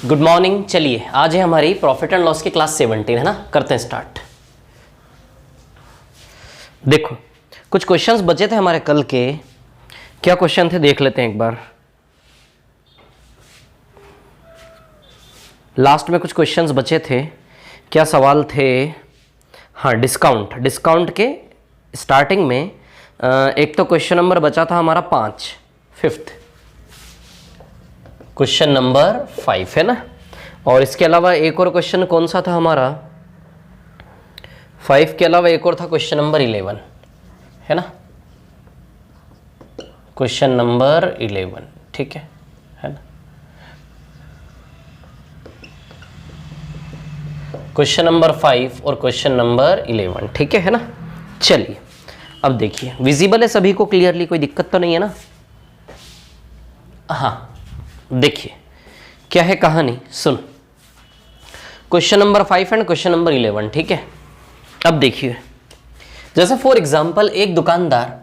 Good morning. चलिए आज है हमारी प्रॉफिट एंड लॉस की क्लास 17 है ना, करते हैं स्टार्ट। देखो कुछ क्वेश्चंस बचे थे हमारे कल के। क्या क्वेश्चन थे देख लेते हैं एक बार। लास्ट में कुछ क्वेश्चंस बचे थे। क्या सवाल थे? हाँ, डिस्काउंट के स्टार्टिंग में एक तो क्वेश्चन नंबर बचा था हमारा 5, फिफ्थ क्वेश्चन नंबर 5 है ना। और इसके अलावा एक और क्वेश्चन कौन सा था हमारा? 5 के अलावा एक और था क्वेश्चन नंबर 11 है ना, क्वेश्चन नंबर 11। ठीक है ना। क्वेश्चन नंबर 5 और क्वेश्चन नंबर 11, ठीक है ना। चलिए अब देखिए, विजिबल है सभी को क्लियरली, कोई दिक्कत तो नहीं है ना? हाँ देखिए क्या है कहानी, सुन। Question number 5 and question number 11, ठीक है। अब देखिए, जैसे फॉर एग्जांपल एक दुकानदार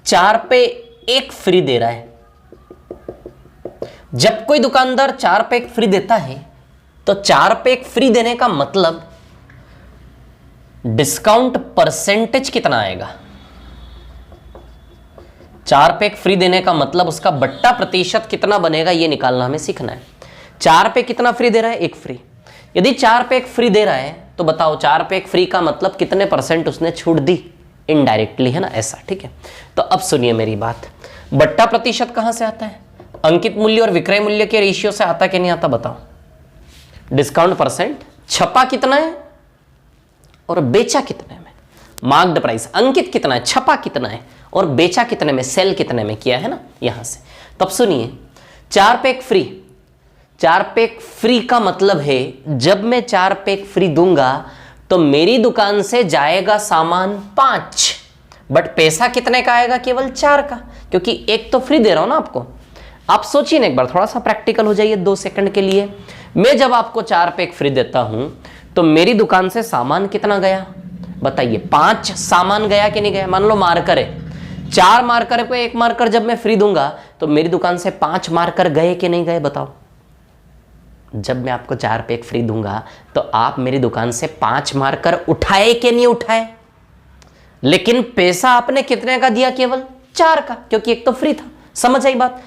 4 पे 1 फ्री दे रहा है। जब कोई दुकानदार 4 पे 1 फ्री देता है तो 4 पे 1 फ्री देने का मतलब डिस्काउंट परसेंटेज कितना आएगा? 4 पे 1 फ्री देने का मतलब उसका बट्टा प्रतिशत कितना बनेगा, ये निकालना हमें सीखना है। 4 पे कितना फ्री दे रहा है? 1 फ्री। यदि 4 पे 1 फ्री दे रहा है तो बताओ 4 पे 1 फ्री का मतलब कितने परसेंट उसने छूट दी? इनडायरेक्टली, है ना, ऐसा। ठीक है, तो अब सुनिए मेरी बात। बट्टा प्रतिशत कहां से आता है? अंकित मूल्य और विक्रय मूल्य के रेशियो से आता कि नहीं आता? बताओ। डिस्काउंट परसेंट छपा कितना है और बेचा कितने में? मार्क्ड प्राइस अंकित कितना है, छपा कितना है और बेचा कितने में, सेल कितने में किया है ना, यहां से। तब सुनिए, 4 पे 1 फ्री, 4 पे 1 फ्री का मतलब है जब मैं 4 पे 1 फ्री दूंगा तो मेरी दुकान से जाएगा सामान 5, बट पैसा कितने का आएगा? केवल 4 का, क्योंकि 1 तो फ्री दे रहा हूं ना आपको। आप सोचिए ना एक बार, थोड़ा सा प्रैक्टिकल हो जाइए 2 सेकंड के लिए। मैं जब आपको 4 पे 1 फ्री देता हूं तो मेरी दुकान से सामान कितना गया? बताइए, 5 सामान गया कि नहीं गया? मान लो मार्कर है, 4 मार्कर पे 1 मार्कर जब मैं फ्री दूंगा तो मेरी दुकान से 5 मार्कर गए कि नहीं गए? बताओ। जब मैं आपको 4 पे 1 फ्री दूंगा तो आप मेरी दुकान से 5 मार्कर उठाए कि नहीं उठाए? लेकिन पैसा आपने कितने का दिया? केवल 4 का, क्योंकि 1 तो फ्री था। समझ आई बात?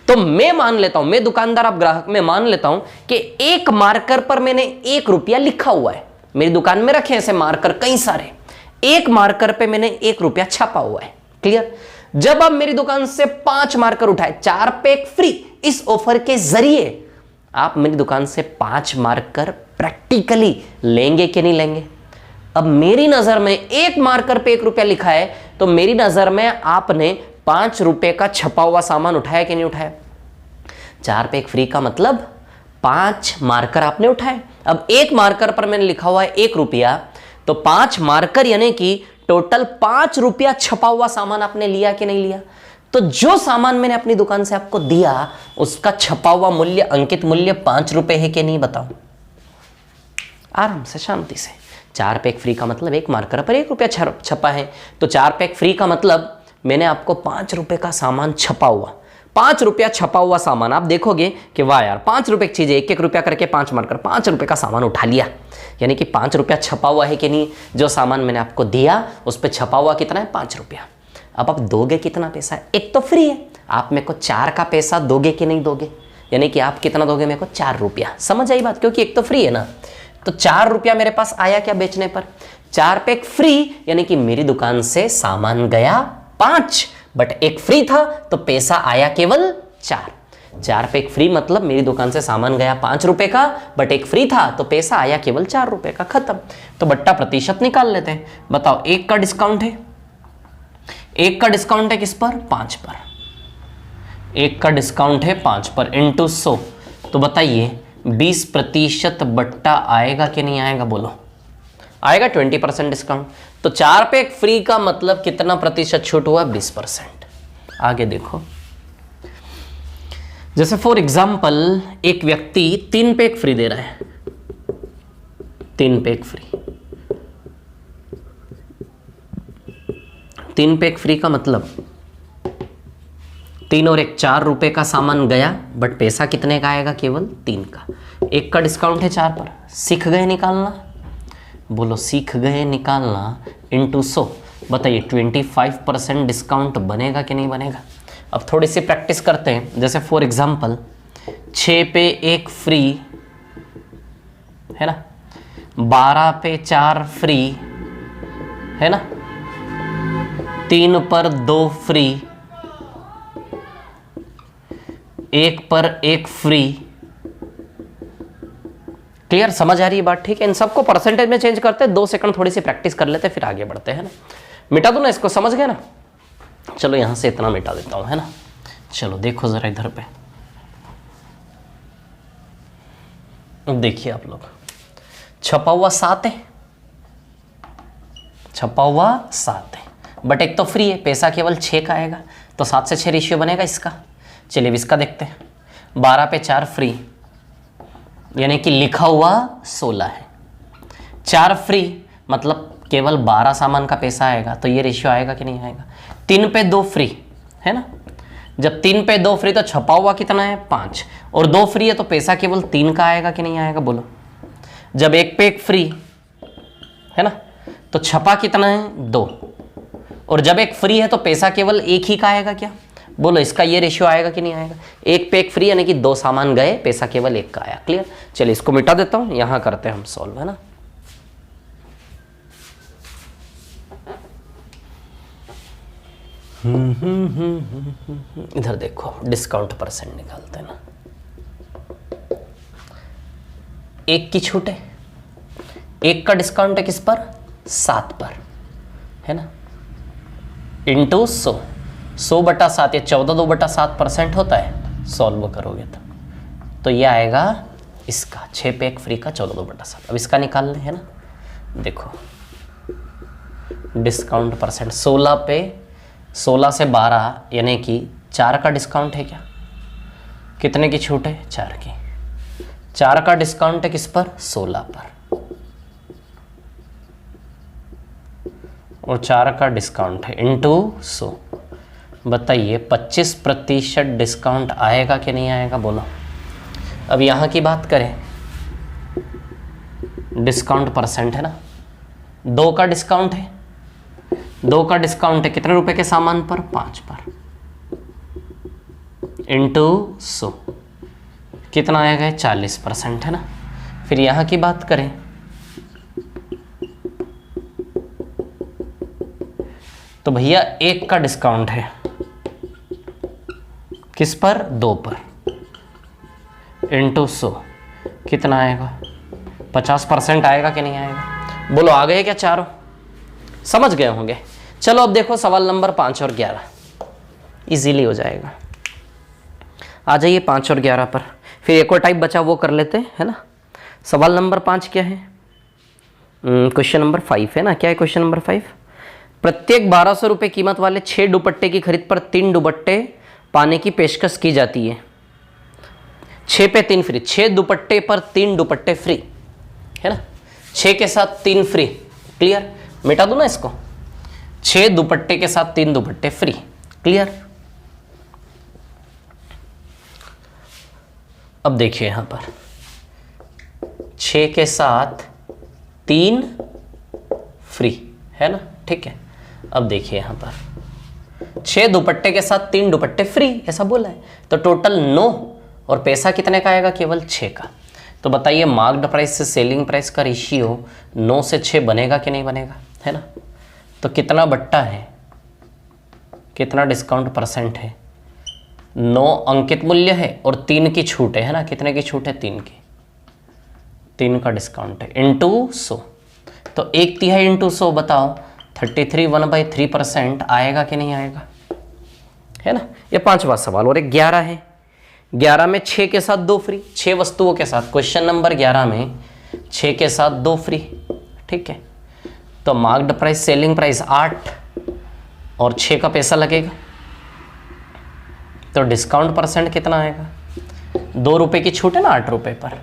तो मैं मान लेता हूं, मैं दुकानदार आप ग्राहक, मैं मान लेता हूं कि 1 मार्कर पर मैंने 1 रुपया लिखा हुआ है। मेरी दुकान में रखे ऐसे मार्कर कई सारे, 1 मार्कर पे मैंने 1 रुपया छपा हुआ है। क्लियर? जब आप मेरी दुकान से 5 मार्कर उठाए, 4 पे 1 फ्री, इस ऑफर के जरिए आप मेरी दुकान से 5 मार्कर प्रैक्टिकली लेंगे कि नहीं लेंगे? अब मेरी नजर में 1 मार्कर पे 1 रुपया लिखा है तो मेरी नजर में आपने 5 रुपए का छपा हुआ सामान उठाया कि नहीं उठाया? 4 पे 1 फ्री का मतलब 5 मार्कर आपने उठाए। अब 1 मार्कर पर मैंने लिखा हुआ है 1 रुपया, तो 5 मार्कर यानी कि टोटल 5 रुपया छपा हुआ सामान आपने लिया कि नहीं लिया? तो जो सामान मैंने अपनी दुकान से आपको दिया उसका छपा हुआ मूल्य, अंकित मूल्य 5 रुपए है कि नहीं? बताओ आराम से, शांति से। 4 पे 1 फ्री का मतलब 1 मार्कर पर 1 रुपया छपा है, तो 4 पे 1 फ्री का मतलब मैंने आपको 5 रुपए का सामान छपा हुआ, 5 रुपया छपा हुआ सामान। आप देखोगे कि वाह यार, 5 रुपए की चीज है, 1-1 रुपया करके 5 मार्कर, 5 रुपए का सामान उठा लिया, यानी कि 5 रुपया छपा हुआ है कि नहीं? जो सामान मैंने आपको दिया उस पर छपा हुआ कितना है? 5 रुपया। अब आप दोगे कितना पैसा? 1 तो फ्री है, आप मेरे को 4 का पैसा दोगे कि नहीं दोगे? यानी कि आप कितना दोगे मेरे को? 4 रुपया। समझ आई बात? क्योंकि 1 तो फ्री है ना, तो 4 रुपया मेरे पास आया क्या बेचने पर? 4 पे 1 फ्री, यानी कि मेरी दुकान से सामान गया 5, बट 1 फ्री था तो पैसा आया केवल 4। 4 पे 1 फ्री मतलब मेरी दुकान से सामान गया 5 रुपए का, बट 1 फ्री था तो पैसा आया केवल 4 रुपए का। खत्म। तो बट्टा प्रतिशत निकाल लेते हैं। बताओ, 1 का डिस्काउंट है, 1 का डिस्काउंट है किस पर? 5 पर। 1 का डिस्काउंट है 5 पर इंटू 100, तो बताइए 20% बट्टा आएगा कि नहीं आएगा? बोलो। आएगा 20% डिस्काउंट। तो 4 पे 1 फ्री का मतलब कितना प्रतिशत छूट हुआ? 20%। आगे देखो, जैसे फॉर एग्जांपल एक व्यक्ति 3 पे 1 फ्री दे रहा है, 3 पे 1 फ्री, 3 पे 1 फ्री का मतलब 3 और 1 4 रुपए का सामान गया, बट पैसा कितने का आएगा? केवल 3 का। एक का डिस्काउंट है 4 पर, सीख गए निकालना, बोलो सीख गए निकालना इंटू 100। बताइए 25% डिस्काउंट बनेगा कि नहीं बनेगा। अब थोड़ी सी प्रैक्टिस करते हैं, जैसे फॉर एग्जांपल 6 पे 1 फ्री है ना, 12 पे 4 फ्री है ना, 3 पर 2 फ्री, 1 पर 1 फ्री। क्लियर, समझ आ रही है बात? ठीक है, इन सबको परसेंटेज में चेंज करते हैं, 2 सेकंड थोड़ी सी प्रैक्टिस कर लेते हैं, फिर आगे बढ़ते हैं ना। मिटा दो ना इसको, समझ गए ना। चलो यहां से इतना मिटा देता हूं, है ना। चलो देखो जरा इधर पे, देखिए आप लोग, छपा हुआ 7 है, छपा हुआ 7 है, बट एक तो फ्री है, पैसा केवल 6 का आएगा, तो 7 से 6 रेशियो बनेगा इसका। चलिए इसका देखते हैं। 12 पे 4 फ्री, यानी कि लिखा हुआ 16 है। 4 फ्री मतलब केवल 12 सामान का पैसा आएगा, तो ये रेशियो आएगा कि नहीं आएगा। 3 पे 2 फ्री है ना, जब 3 पे 2 फ्री तो छपा हुआ कितना है 5, और 2 फ्री है तो पैसा केवल 3 का आएगा कि नहीं आएगा, बोलो। जब 1 पे 1 फ्री है ना, तो छपा कितना है 2, और जब 1 फ्री है तो पैसा केवल 1 ही का आएगा क्या, बोलो। इसका ये रेशियो आएगा कि नहीं आएगा। 1 पे 1 फ्री यानी कि 2 सामान गए, पैसा केवल 1 का आया। क्लियर, चलिए इसको मिटा देता हूं, यहां करते हैं हम सॉल्व, है ना। इधर देखो, डिस्काउंट परसेंट निकालते हैं ना। 1 की छूट है, 1 का डिस्काउंट है किस पर, 7 पर, है ना, इंटू 100। 100/7 ये 14/2/7% होता है, सॉल्व करोगे तो ये आएगा इसका 6 पे 1 फ्री का 14/2/7। अब इसका निकाल लें, है ना। देखो डिस्काउंट परसेंट 16 पे 16 से 12 यानी कि 4 का डिस्काउंट है क्या, कितने की छूट है 4 की। 4 का डिस्काउंट है किस पर, 16 पर, और 4 का डिस्काउंट है इंटू 100। बताइए 25% डिस्काउंट आएगा कि नहीं आएगा, बोलो। अब यहाँ की बात करें, डिस्काउंट परसेंट है ना, 2 का डिस्काउंट है, 2 का डिस्काउंट है कितने रुपए के सामान पर, 5 पर, इंटू 100 कितना आएगा 40%, है ना। फिर यहाँ की बात करें, तो भैया 1 का डिस्काउंट है किस पर, 2 पर, इंटू 100 कितना आएगा 50% आएगा कि नहीं आएगा, बोलो। आ गए क्या चारों, समझ गए होंगे। चलो अब देखो सवाल नंबर 5 और 11, इजीली हो जाएगा। आ जाइए 5 और 11 पर, फिर एक और टाइप बचा वो कर लेते हैं, है ना। सवाल नंबर 5 क्या है, क्वेश्चन नंबर 5 है ना। क्या है क्वेश्चन नंबर 5, प्रत्येक 1200 रुपये कीमत वाले 6 दुपट्टे की खरीद पर 3 दुपट्टे पाने की पेशकश की जाती है। 6 पे 3 फ्री, 6 दुपट्टे पर 3 दुपट्टे फ्री, है ना, 6 के साथ 3 फ्री। क्लियर, मिटा दो ना इसको, 6 दुपट्टे के साथ 3 दुपट्टे फ्री। क्लियर, अब देखिए यहां पर 6 के साथ 3 फ्री, है ना, ठीक है। अब देखिए यहां पर 6 दुपट्टे के साथ 3 दुपट्टे फ्री, ऐसा बोला है, तो टोटल 9, और पैसा कितने का आएगा, केवल 6 का। तो बताइए मार्क्ड प्राइस से सेलिंग प्राइस का रेशियो 9 से 6 बनेगा कि नहीं बनेगा, है ना। तो कितना बट्टा है, कितना डिस्काउंट परसेंट है, 9 अंकित मूल्य है और 3 की छूट है ना। कितने की छूट है, 3 की, 3 का डिस्काउंट है इंटू 100। तो 1/3 इंटू 100, बताओ 33 1/3% आएगा कि नहीं आएगा, है ना। ये 5वां सवाल। और एक 11 है, 11 में 6 के साथ 2 फ्री, 6 वस्तुओं के साथ, क्वेश्चन नंबर 11 में 6 के साथ 2 फ्री, ठीक है। तो मार्क्ड प्राइस सेलिंग प्राइस 8 और 6 का पैसा लगेगा, तो डिस्काउंट परसेंट कितना आएगा, 2 रुपए की छूट है ना 8 रुपए पर,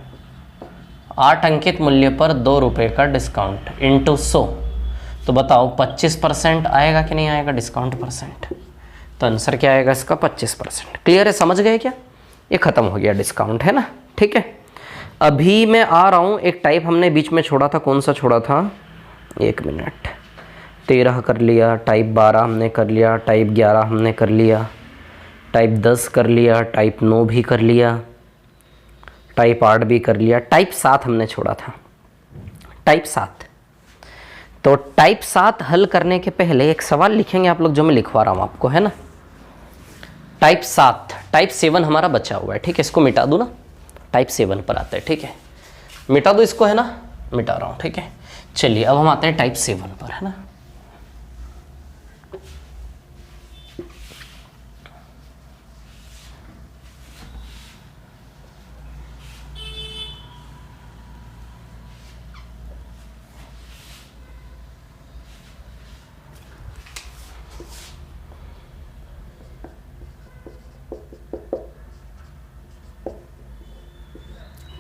8 अंकित मूल्य पर 2 रुपए का डिस्काउंट इंटू 100। तो बताओ 25% आएगा कि नहीं आएगा डिस्काउंट परसेंट। तो आंसर क्या आएगा इसका, 25%। क्लियर है, समझ गए क्या, ये खत्म हो गया डिस्काउंट, है ना, ठीक है। अभी मैं आ रहा हूँ, एक टाइप हमने बीच में छोड़ा था, कौन सा छोड़ा था, 1 मिनट। 13 कर लिया, टाइप 12 हमने कर लिया, टाइप 11 हमने कर लिया, टाइप 10 कर लिया, टाइप 9 भी कर लिया, टाइप 8 भी कर लिया, टाइप 7 हमने छोड़ा था, टाइप 7। तो टाइप 7 हल करने के पहले एक सवाल लिखेंगे आप लोग, जो मैं लिखवा रहा हूँ आपको, है ना। टाइप 7, टाइप 7 हमारा बचा हुआ है, ठीक है, इसको मिटा दूँ ना, टाइप 7 पर आते हैं, ठीक है, मिटा दो इसको, है ना, मिटा रहा हूँ, ठीक है। चलिए अब हम आते हैं टाइप 7 पर, है ना।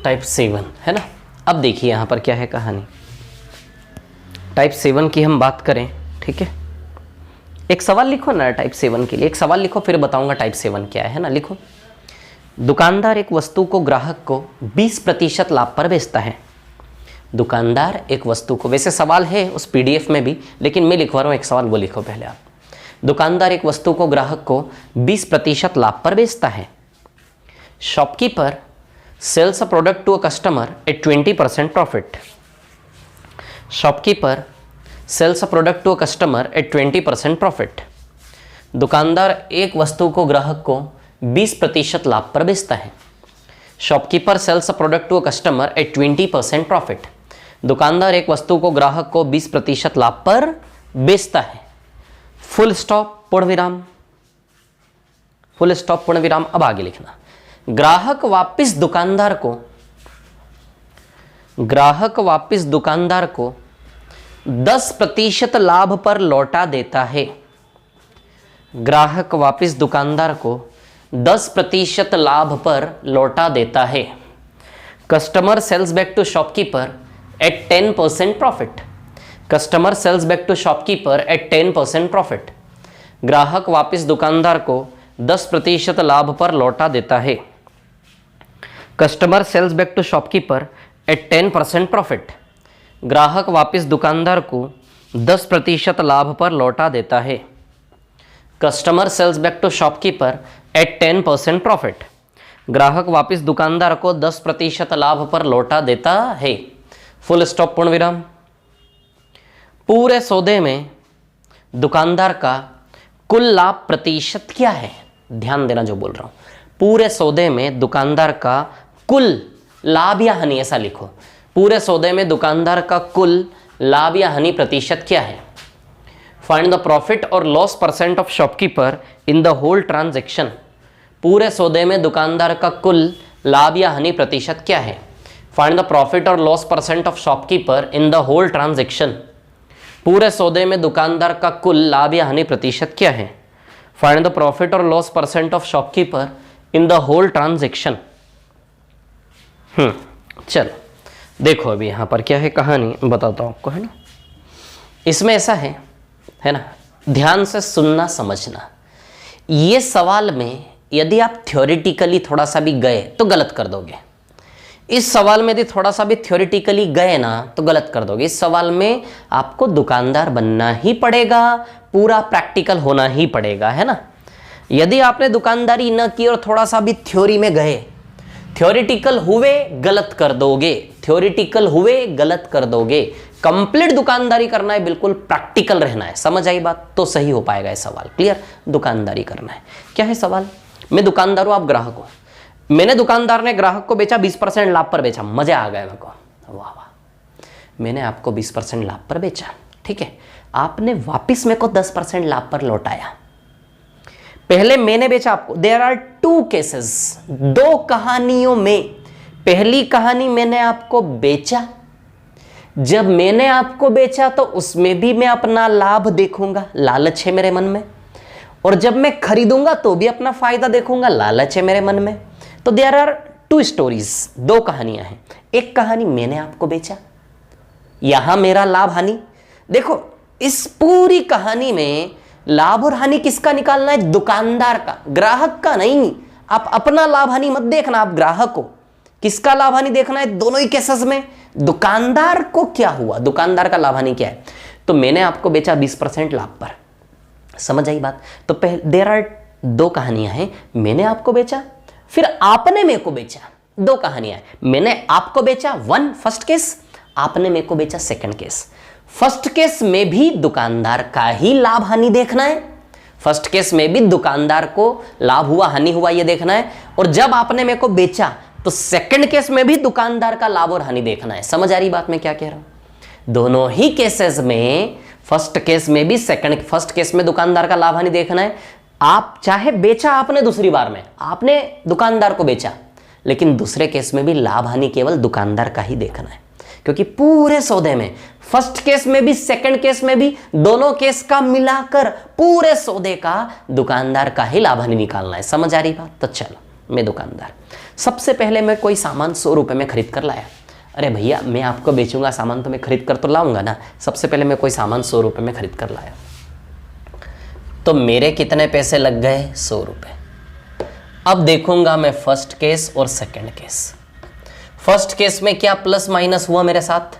टाइप 7 है ना। अब देखिए यहाँ पर क्या है कहानी। टाइप 7 की हम बात करें, ठीक है, एक सवाल लिखो ना टाइप 7 के लिए, एक सवाल लिखो, फिर बताऊंगा टाइप 7 क्या है ना। लिखो, दुकानदार एक वस्तु को ग्राहक को 20% लाभ पर बेचता है। दुकानदार एक वस्तु को, वैसे सवाल है उस पीडीएफ में भी, लेकिन मैं लिखवा रहा हूँ एक सवाल, वो लिखो पहले आप। दुकानदार एक वस्तु को ग्राहक को 20% लाभ पर बेचता है। Shopkeeper sells a product to a customer at 20% profit. Shopkeeper sells a product to a customer at 20% profit. दुकानदार एक वस्तु को ग्राहक को 20% लाभ पर बेचता है। Shopkeeper sells a product to a customer at 20% profit. दुकानदार एक वस्तु को ग्राहक को 20% लाभ पर बेचता है। फुल स्टॉप, पूर्ण विराम, फुल स्टॉप, पूर्ण विराम। अब आगे लिखना, ग्राहक वापस दुकानदार को 10% लाभ पर लौटा देता है। ग्राहक वापस दुकानदार को 10% लाभ पर लौटा देता है। Customer sells back to shopkeeper at 10% profit. Customer sells back to shopkeeper at 10% profit. ग्राहक वापस दुकानदार को 10% लाभ पर लौटा देता है। Customer sells back to shopkeeper at 10% profit. ग्राहक वापस दुकानदार को 10% लाभ पर लौटा देता है। Customer sells back to shopkeeper at 10% profit. ग्राहक वापस दुकानदार को 10% लाभ पर लौटा देता है। फुल स्टॉप, पूर्ण विराम। पूरे सौदे में दुकानदार का कुल लाभ प्रतिशत क्या है? ध्यान देना जो बोल रहा हूं। पूरे सौदे में दुकानदार का कुल लाभ या हानि, ऐसा लिखो। पूरे सौदे में दुकानदार का कुल लाभ या हानि प्रतिशत क्या है? फाइंड द प्रॉफिट और loss percent of shopkeeper in the whole transaction. पूरे सौदे में दुकानदार का कुल लाभ या हानि प्रतिशत क्या है? फाइंड द प्रॉफिट और loss percent of shopkeeper in the whole transaction. पूरे सौदे में दुकानदार का कुल लाभ या हानि प्रतिशत क्या है? फाइंड द प्रॉफिट और loss percent of shopkeeper in the whole transaction. चलो देखो अभी यहाँ पर क्या है कहानी, बताता हूँ आपको, है ना। इसमें ऐसा है ना, ध्यान से सुनना समझना। ये सवाल में यदि आप थ्योरेटिकली थोड़ा सा भी गए तो गलत कर दोगे। इस सवाल में यदि थोड़ा सा भी थ्योरेटिकली गए ना तो गलत कर दोगे। इस सवाल में आपको दुकानदार बनना ही पड़ेगा, पूरा प्रैक्टिकल होना ही पड़ेगा, है ना। यदि आपने दुकानदारी न की और थोड़ा सा भी थ्योरी में गए, थ्योरेटिकल हुए गलत कर दोगे, थ्योरेटिकल हुए गलत कर दोगे। कंप्लीट दुकानदारी करना है, बिल्कुल प्रैक्टिकल रहना है। समझ आई बात? तो सही हो पाएगा ये सवाल। क्लियर? दुकानदारी करना है। क्या है सवाल? मैं दुकानदार हूं, आप ग्राहक हो। मैंने, दुकानदार ने ग्राहक को बेचा, 20% लाभ पर बेचा। मजा आ गया मेरे को, वाह वाह। मैंने आपको 20% लाभ पर बेचा, ठीक है। आपने वापिस मेरे को 10% लाभ पर लौटाया। पहले मैंने बेचा आपको। देयर आर 2 केसेस, 2 कहानियों में। पहली कहानी मैंने आपको बेचा, जब मैंने आपको बेचा तो उसमें भी मैं अपना लाभ देखूंगा, लालच है मेरे मन में। और जब मैं खरीदूंगा तो भी अपना फायदा देखूंगा, लालच है मेरे मन में। तो देयर आर 2 स्टोरीज, 2 कहानियां हैं। एक कहानी मैंने आपको बेचा, यहां मेरा लाभ हानि। देखो इस पूरी कहानी में लाभ और हानि किसका निकालना है? दुकानदार का, ग्राहक का नहीं। आप अपना लाभ हानि मत देखना, आप ग्राहक हो। किसका लाभ हानि देखना है दोनों ही केसेस में? दुकानदार को क्या हुआ, दुकानदार का लाभ हानि क्या है? तो मैंने आपको बेचा 20% लाभ पर, समझ आई बात? तो पहले देयर आर दो कहानियां हैं, मैंने आपको बेचा फिर आपने मेरे को बेचा, दो कहानियां हैं। मैंने आपको बेचा वन फर्स्ट केस, आपने मेरे को बेचा सेकंड केस। फर्स्ट केस में भी दुकानदार का ही लाभ हानि देखना है, फर्स्ट केस में भी दुकानदार को लाभ हुआ हानि हुआ ये देखना है, और जब आपने मेरे को बेचा तो सेकंड केस में भी दुकानदार का लाभ और हानि देखना है। समझ आ रही बात मैं क्या कह रहा हूं? दोनों ही केसेस में, फर्स्ट केस में भी फर्स्ट केस में दुकानदार का लाभ हानि देखना है। आप चाहे बेचा आपने दूसरी बार में, आपने दुकानदार को बेचा, लेकिन दूसरे केस में भी लाभ हानि केवल दुकानदार का ही देखना है, क्योंकि पूरे सौदे में फर्स्ट केस में भी सेकंड केस में भी दोनों केस का मिलाकर पूरे सौदे का दुकानदार का ही लाभ हानि निकालना है। समझ आ रही बात? तो चलो, मैं दुकानदार, सबसे पहले मैं कोई सामान 100 रुपए में खरीद कर लाया। अरे भैया मैं आपको बेचूंगा सामान तो मैं खरीद कर तो लाऊंगा ना। सबसे पहले मैं कोई सामान 100 रुपए में खरीद कर लाया, तो मेरे कितने पैसे लग गए? 100 रुपए। अब देखूंगा मैं फर्स्ट केस और सेकंड केस। फर्स्ट केस में क्या प्लस माइनस हुआ मेरे साथ?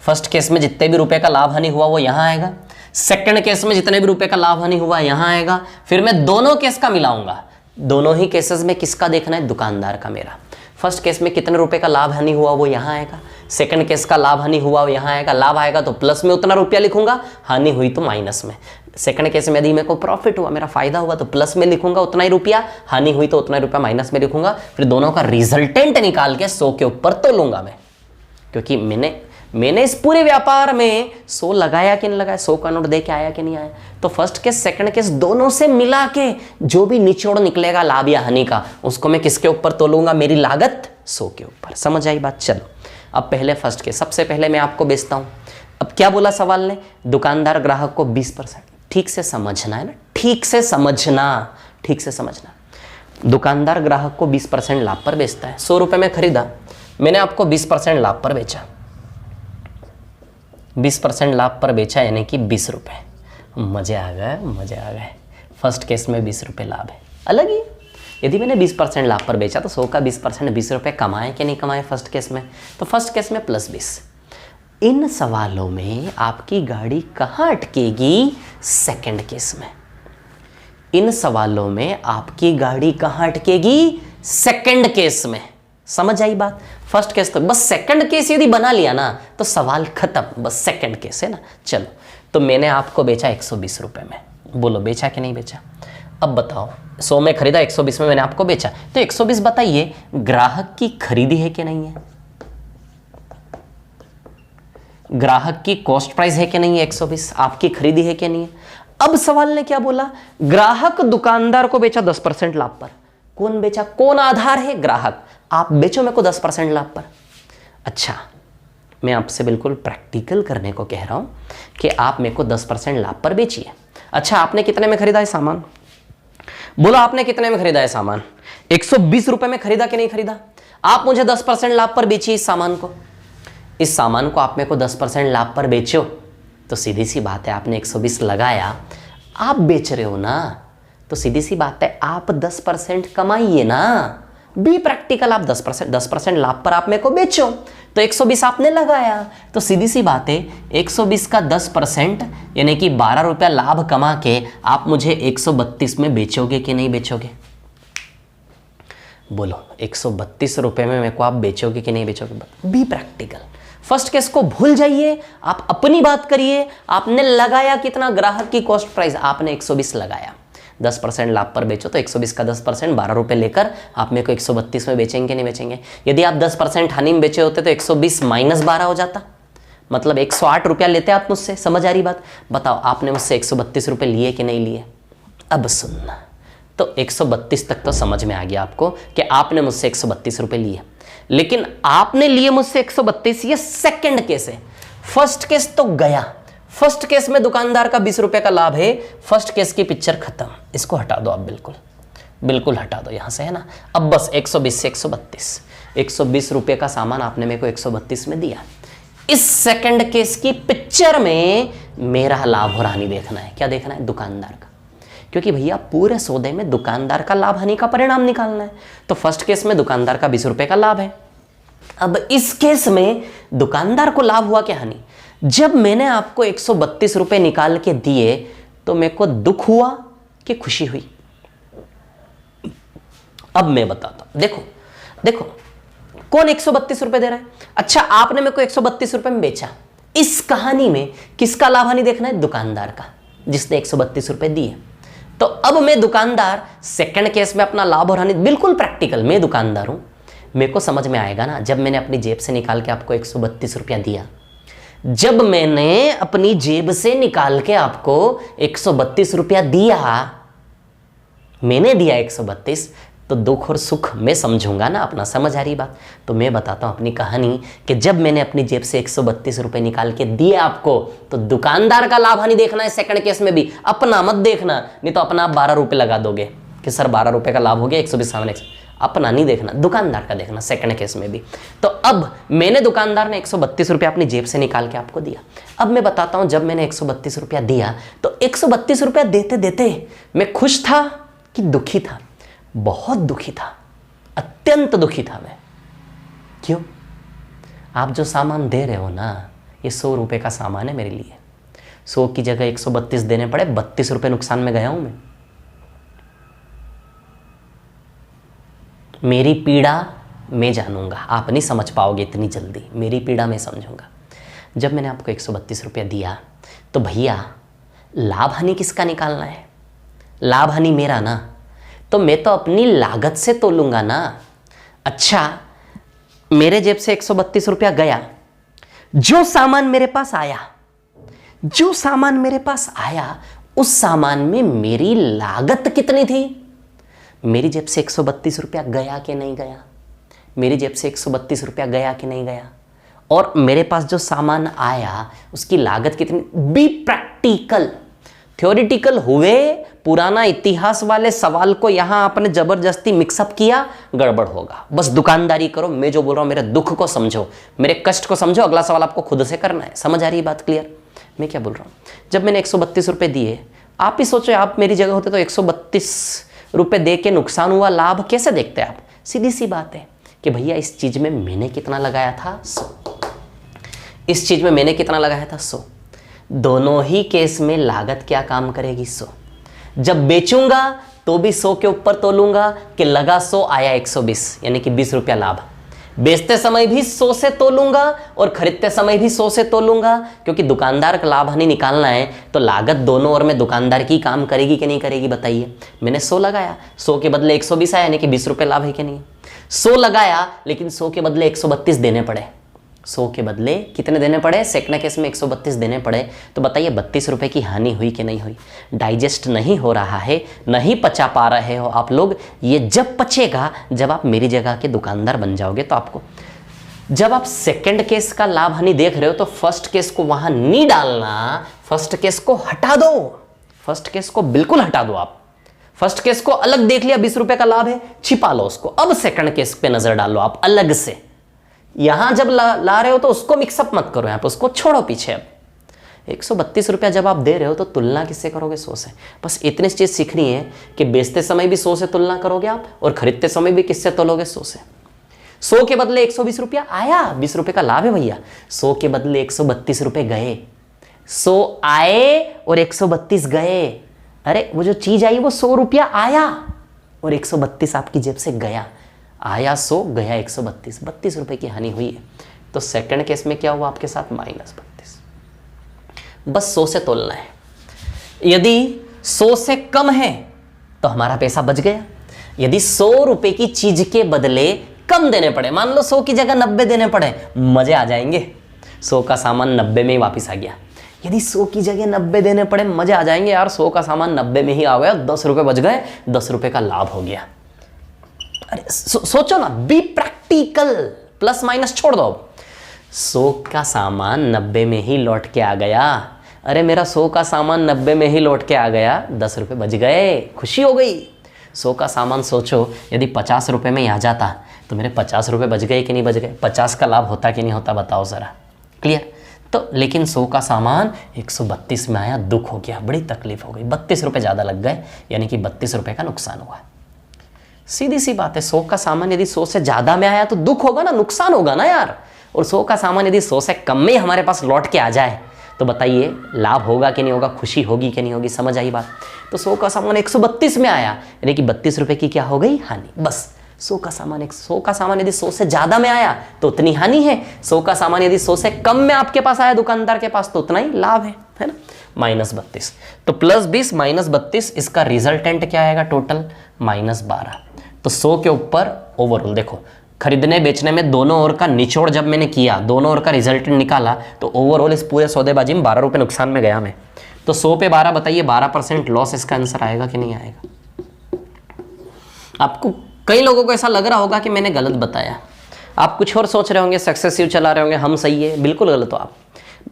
फर्स्ट केस में जितने भी रुपए का लाभ हानि हुआ वो यहां आएगा, सेकंड केस में जितने भी रुपए का लाभ हानि हुआ यहां आएगा। फिर मैं दोनों केस का मिलाऊंगा, दोनों ही केसेस में किसका देखना है? दुकानदार का मेरा। फर्स्ट केस में कितने रुपए का लाभ हानि हुआ वो यहां आएगा, सेकंड केस का लाभ हानि हुआ वो यहां आएगा। लाभ आएगा तो प्लस में उतना रुपया लिखूंगा, हानि हुई तो माइनस में। सेकंड केस में यदि मेरे को प्रॉफिट हुआ, मेरा फायदा हुआ, तो प्लस में लिखूंगा उतना ही रुपया, हानि हुई तो उतना ही रुपया माइनस में लिखूंगा। फिर दोनों का रिजल्टेंट निकाल के 100 के ऊपर तो लूंगा मैं, क्योंकि मैंने इस पूरे व्यापार में 100 लगाया कि नहीं लगाया, 100 का नोट दे के आया कि नहीं आया। तो फर्स्ट केस सेकंड केस दोनों से मिला के जो भी निचोड़ निकलेगा लाभ या हानि का, उसको मैं किसके ऊपर तोलूंगा? मेरी लागत 100 के ऊपर। समझ आई बात? चलो अब पहले फर्स्ट केस, सबसे पहले मैं आपको बेचता हूं। अब क्या बोला सवाल ने? दुकानदार ग्राहक को 20%, ठीक से समझना है ना, ठीक से समझना, ठीक से समझना। दुकानदार ग्राहक को 20% लाभ पर बेचता है। 100 रुपए में खरीदा, मैंने आपको 20% लाभ पर बेचा, 20% लाभ पर बेचा यानी कि 20 रुपए। मजे आ गए, मजे आ गए। फर्स्ट केस में 20 रुपए लाभ है, अलग ही। यदि मैंने 20% लाभ पर बेचा तो 100 का 20% 20 रुपए कमाए कि नहीं कमाए फर्स्ट केस में? तो फर्स्ट केस में +20। इन सवालों में आपकी गाड़ी कहाँ अटकेगी? सेकंड केस में। इन सवालों में आपकी गाड़ी कहाँ अटकेगी? सेकंड केस में। समझ आई बात? फर्स्ट केस तक बस, सेकंड केस यदि बना लिया ना तो सवाल खत्म, बस सेकंड केस है ना। चलो, तो मैंने आपको बेचा 120 रुपए में, बोलो बेचा कि नहीं बेचा? अब बताओ, 100 में खरीदा, 120 में मैंने आपको बेचा, तो 120 बताइए ग्राहक की खरीदी है कि नहीं है? ग्राहक की कॉस्ट प्राइस है कि नहीं है? 120 आपकी खरीदी है कि नहीं है? अब सवाल ने क्या बोला? ग्राहक दुकानदार को बेचा 10% लाभ पर। कौन बेचा? कौन आधार है? ग्राहक। आप बेचो मेरे को 10% लाभ पर। अच्छा, मैं आपसे बिल्कुल प्रैक्टिकल करने को कह रहा हूं कि आप मेरे को 10% लाभ पर बेचिए। अच्छा, आपने कितने में खरीदा है सामान? बोलो आपने कितने में खरीदा है सामान? 120 रुपए में खरीदा कि नहीं खरीदा? आप मुझे 10% लाभ पर बेचिए इस सामान को। इस सामान को आप मेरे को 10% लाभ पर बेचो तो सीधी सी बात है, आपने 120 लगाया, आप बेच रहे हो ना, तो सीधी सी बात है आप 10% कमाइए ना। बी प्रैक्टिकल, आप 10% लाभ पर आप मेरे को बेचो, तो 120 आपने लगाया, तो सीधी सी बात है 120 का 10% यानी कि 12 रुपया लाभ कमा के आप मुझे 132 में बेचोगे कि नहीं बेचोगे? बोलो 132 रुपए में मेरे को आप बेचोगे कि नहीं बेचोगे? Be practical. फर्स्ट केस को भूल जाइए, आप अपनी बात करिए। आपने लगाया कितना? ग्राहक की कॉस्ट प्राइस आपने 120 लगाया, 10% लाभ पर बेचो तो 120 का 10% 12 रुपए लेकर आप मेरे को 132 में बेचेंगे नहीं बेचेंगे? यदि आप 10% हानि में बेचे होते तो 120 माइनस 12 हो जाता, मतलब 108 रुपया लेते आप मुझसे। समझ आ रही बात? बताओ आपने मुझसे 132 रुपये लिए कि नहीं लिए? अब सुनना, तो 132 तक तो समझ में आ गया आपको कि आपने मुझसे 132 रुपये लिए, लेकिन आपने लिए मुझसे 132, ये सेकंड केस है। फर्स्ट केस तो गया, फर्स्ट केस में दुकानदार का 20 रुपए का लाभ है, फर्स्ट केस की पिक्चर खत्म। इसको हटा दो आप, बिल्कुल बिल्कुल हटा दो यहां से, है ना। अब बस 120 से 132, 120 रुपए का सामान आपने मेरे को 132 में दिया। इस सेकंड केस की पिक्चर में मेरा लाभ और हानि देखना है। क्या देखना है? दुकानदार का, क्योंकि भैया पूरे सौदे में दुकानदार का लाभ हानि का परिणाम निकालना है। तो फर्स्ट केस में दुकानदार का 20 रुपए का लाभ है, अब इस केस में दुकानदार को लाभ हुआ क्या हानि? जब मैंने आपको 132 रुपए निकाल के दिए तो मेरे को दुख हुआ कि खुशी हुई? अब मैं बताता हूं, देखो देखो कौन 132 रुपए दे रहा है? अच्छा, आपने मेरे को 132 रुपए में बेचा। इस कहानी में किसका लाभ हानि देखना है? दुकानदार का, जिसने 132 रुपए दिए। तो अब मैं दुकानदार, सेकंड केस में अपना लाभ और हानि बिल्कुल प्रैक्टिकल, मैं दुकानदार हूं, मेरे को समझ में आएगा ना। जब मैंने अपनी जेब से निकाल के आपको 132 रुपया दिया, जब मैंने अपनी जेब से निकाल के आपको 132 रुपया दिया, मैंने दिया 132, तो दुख और सुख मैं समझूंगा ना अपना। समझ आ रही बात? तो मैं बताता हूं अपनी कहानी कि जब मैंने अपनी जेब से 132 रुपए निकाल के दिए आपको, तो दुकानदार का लाभ हानि देखना है सेकंड केस में भी, अपना मत देखना। नहीं तो अपना आप 12 रुपए लगा दोगे कि सर 12 रुपए का लाभ हो गया, 120 सामने, अपना नहीं देखना, दुकानदार का देखना सेकंड केस में भी। तो अब मैंने, दुकानदार ने 132 रुपया अपनी जेब से निकाल के आपको दिया। अब मैं बताता हूं, जब मैंने 132 रुपया दिया तो 132 रुपया देते देते मैं खुश था कि दुखी था? बहुत दुखी था, अत्यंत दुखी था मैं। क्यों? आप जो सामान दे रहे हो ना, ये 100 रुपए का सामान है मेरे लिए। 100 की जगह 132 देने पड़े, 32 रुपए नुकसान में गया हूं मैं। मेरी पीड़ा मैं जानूंगा, आप नहीं समझ पाओगे इतनी जल्दी। मेरी पीड़ा मैं समझूंगा। जब मैंने आपको 132 रुपया दिया तो भैया लाभ हानि किसका निकालना है? लाभ हानि मेरा ना, तो मैं तो अपनी लागत से तोलूंगा ना। अच्छा, मेरे जेब से 132 रुपया गया, जो सामान मेरे पास आया, जो सामान मेरे पास आया, उस सामान में मेरी लागत कितनी थी? मेरी जेब से 132 रुपया गया कि नहीं गया? मेरी जेब से 132 रुपया गया कि नहीं गया? और मेरे पास जो सामान आया उसकी लागत कितनी? Be practical. थ्योरिटिकल हुए, पुराना इतिहास वाले सवाल को यहां आपने जबरदस्ती मिक्सअप किया, गड़बड़ होगा। बस दुकानदारी करो, मैं जो बोल रहा हूं मेरे दुख को समझो, मेरे कष्ट को समझो। अगला सवाल आपको खुद से करना है। समझ आ रही है बात? क्लियर? मैं क्या बोल रहा हूं? जब मैंने 132 रुपए दिए, आप ही सोचो, आप मेरी जगह होते तो 132 रुपए दे के नुकसान हुआ, लाभ कैसे देखते आप? सीधी सी बात है कि भैया इस चीज में मैंने कितना लगाया था? 100। इस चीज में मैंने कितना लगाया था? 100। दोनों ही केस में लागत क्या काम करेगी? 100। जब बेचूंगा तो भी 100 के ऊपर तोलूंगा कि लगा 100 आया 120, यानी कि 20 रुपया लाभ। बेचते समय भी 100 से तोलूंगा और खरीदते समय भी 100 से तोलूंगा, क्योंकि दुकानदार का लाभ हानि निकालना है तो लागत दोनों ओर में दुकानदार की काम करेगी कि नहीं करेगी? बताइए। मैंने 100 लगाया, 100 के बदले 120 आया, यानी कि 20 रुपये लाभ है कि नहीं? 100 लगाया, लेकिन 100 के बदले 132 देने पड़े। 100 के बदले कितने देने पड़े? सेकंड केस में 132 देने पड़े। तो बताइए 32 रुपए की हानि हुई कि नहीं हुई? डाइजेस्ट नहीं हो रहा है, नहीं पचा पा रहे हो आप लोग। ये जब पचेगा, जब आप मेरी जगह के दुकानदार बन जाओगे। तो आपको, जब आप सेकंड केस का लाभ हानि देख रहे हो तो फर्स्ट केस को वहां नहीं डालना, फर्स्ट केस को हटा दो। फर्स्ट केस को बिल्कुल हटा दो आप। फर्स्ट केस को अलग देख लिया, 20 रुपए का लाभ है, छिपा लो उसको। अब सेकंड केस पे नजर डालो आप अलग से। यहां जब ला रहे हो तो उसको मिक्सअप मत करो, यहां पर उसको छोड़ो पीछे। अब 132 रुपया जब आप दे रहे हो तो तुलना किससे करोगे? 100 से। बस इतनी चीज सीखनी है कि बेचते समय भी 100 से तुलना करोगे आप, और खरीदते समय भी किससे तोलोगे? 100 से। 100 के बदले 120 रुपया आया, 20 रुपए का लाभ है भैया। 100 के बदले 132 रुपए गए, 100 आए और 132 गए। अरे वो जो चीज आई वो 100 रुपया आया और 132 आपकी जेब से गया। आया 100, गया 132, 32 रुपए की हानि हुई है। तो सेकंड केस में क्या हुआ आपके साथ? -32। बस 100 से तोलना है। यदि 100 से कम है तो हमारा पैसा बच गया। यदि 100 रुपए की चीज के बदले कम देने पड़े, मान लो 100 की जगह 90 देने पड़े, मजे आ जाएंगे। 100 का सामान 90 में ही वापिस आ गया। यदि 100 की जगह 90 देने पड़े, मजे आ जाएंगे यार, 100 का सामान 90 में ही आ गया, 10 रुपए बच गए, 10 रुपए का लाभ हो गया। अरे सोचो ना, बी प्रैक्टिकल, प्लस माइनस छोड़ दो। 100 का सामान 90 में ही लौट के आ गया। अरे मेरा 100 का सामान 90 में ही लौट के आ गया, 10 रुपए बच गए, खुशी हो गई। 100 का सामान सोचो यदि 50 रुपए में आ जाता तो मेरे 50 रुपए बच गए कि नहीं बच गए? 50 का लाभ होता कि नहीं होता? बताओ जरा। क्लियर? तो लेकिन 100 का सामान 132 में आया, दुख हो गया, बड़ी तकलीफ हो गई, 32 रुपए ज़्यादा लग गए, यानी कि 32 रुपए का नुकसान हुआ। सीधी सी बात है, 100 का सामान यदि 100 से ज्यादा में आया तो दुख होगा ना, नुकसान होगा ना यार। और 100 का सामान यदि 100 से कम में हमारे पास लौट के आ जाए तो बताइए लाभ होगा कि नहीं होगा, खुशी होगी कि नहीं होगी, समझ आई बात। तो 100 का सामान 132 में आया यानी कि 32 रुपए की क्या हो गई, हानि। बस 100 का सामान यदि 100 से ज्यादा में आया तो उतनी हानि है, 100 का सामान यदि 100 से कम में आपके पास आया दुकानदार के पास तो उतना ही लाभ है ना। -32 तो +20 -32 इसका रिजल्टेंट क्या आएगा, टोटल -12। तो 100 के ऊपर ओवरऑल देखो, खरीदने बेचने में दोनों ओर का निचोड़ जब मैंने किया, दोनों ओर का रिजल्टेंट निकाला तो ओवरऑल इस पूरे सौदेबाजी में 12 रुपए नुकसान में गया मैं। तो 100 पे 12 बताइए, 12% लॉस इसका आंसर आएगा कि नहीं आएगा। आपको कई लोगों को ऐसा लग रहा होगा कि मैंने गलत बताया, आप कुछ और सोच रहे होंगे, सक्सेसिव चला रहे होंगे, हम सही है, बिल्कुल गलत हो आप।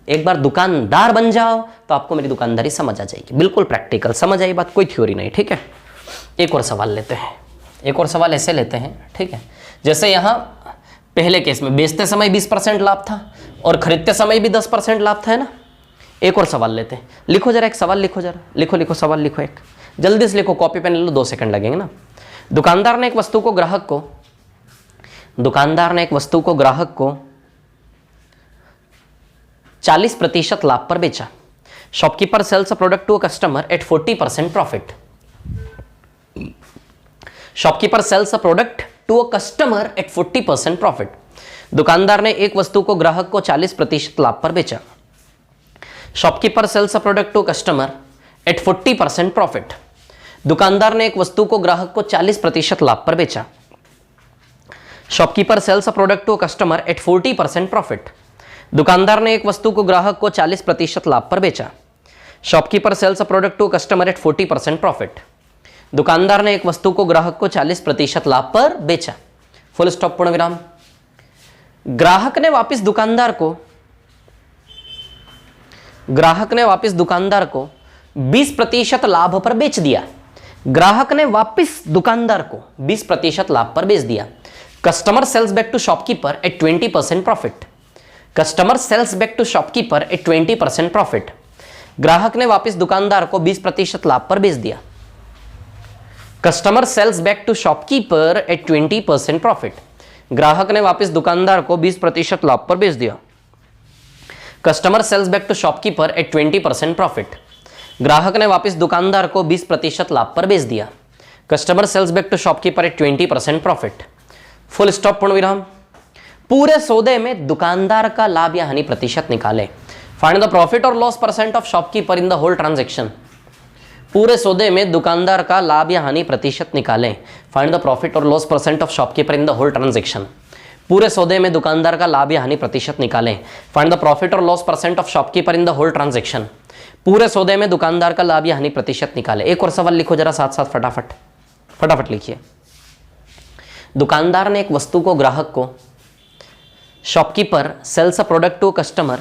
एक बार दुकानदार बन जाओ तो आपको मेरी दुकानदारी समझ आ जाएगी, बिल्कुल प्रैक्टिकल, समझ आई बात, कोई थ्योरी नहीं, ठीक है। एक और सवाल लेते हैं, एक और सवाल ऐसे लेते हैं, ठीक है। जैसे यहाँ पहले केस में बेचते समय 20% लाभ था और खरीदते समय भी 10% लाभ था, है ना। एक और सवाल लेते हैं, लिखो जरा, एक सवाल लिखो जरा, लिखो सवाल लिखो, एक जल्दी से लिखो, कॉपी पेन ले लो, 2 सेकंड लगेंगे ना। दुकानदार ने एक वस्तु को ग्राहक को 40% लाभ पर बेचा। Shopkeeper sells a product to a customer at 40% profit. Shopkeeper sells a product to a customer at 40% profit. दुकानदार ने एक वस्तु को ग्राहक को 40% लाभ पर बेचा। Shopkeeper sells a product to customer at 40% profit. दुकानदार ने एक वस्तु को ग्राहक को 40% लाभ पर बेचा। Shopkeeper sells a product to customer at 40% profit. दुकानदार ने एक वस्तु को ग्राहक को 40% लाभ पर बेचा। Shopkeeper sells a product to customer at 40% profit. दुकानदार ने एक वस्तु को ग्राहक को 40% लाभ पर बेचा। फुल स्टॉप, पूर्ण विराम। ग्राहक ने वापस दुकानदार को 20% लाभ पर बेच दिया। ग्राहक ने वापस दुकानदार को 20% लाभ पर बेच दिया। Customer sells back to shopkeeper at 20% profit. Customer sells back to shopkeeper at 20% profit. ग्राहक ने वापस दुकानदार को 20% लाभ पर बेच दिया। Customer sells back to shopkeeper at 20% profit. ग्राहक ने वापस दुकानदार को 20% लाभ पर बेच दिया। Customer sells back to shopkeeper at 20% profit. ग्राहक ने वापस दुकानदार को 20% लाभ पर बेच दिया। Customer sells back to shopkeeper at 20% profit. Full stop, पूर्ण विराम। पूरे सौदे में दुकानदार का लाभ या हानि प्रतिशत निकालें। फाइंड द प्रॉफिट और loss percent of shopkeeper in the whole transaction. पूरे सौदे में दुकानदार का लाभ या हानि प्रतिशत निकालें। फाइंड द प्रॉफिट और loss percent of shopkeeper in the whole transaction. पूरे सौदे में दुकानदार का लाभ या हानि प्रतिशत निकालें। फाइंड द प्रॉफिट और loss percent of shopkeeper in the whole transaction. पूरे सौदे में दुकानदार का लाभ या हानि प्रतिशत निकालें। एक और सवाल लिखो जरा साथ साथ, फटाफट लिखिए। दुकानदार ने एक वस्तु को ग्राहक को, shopkeeper sells a product to customer.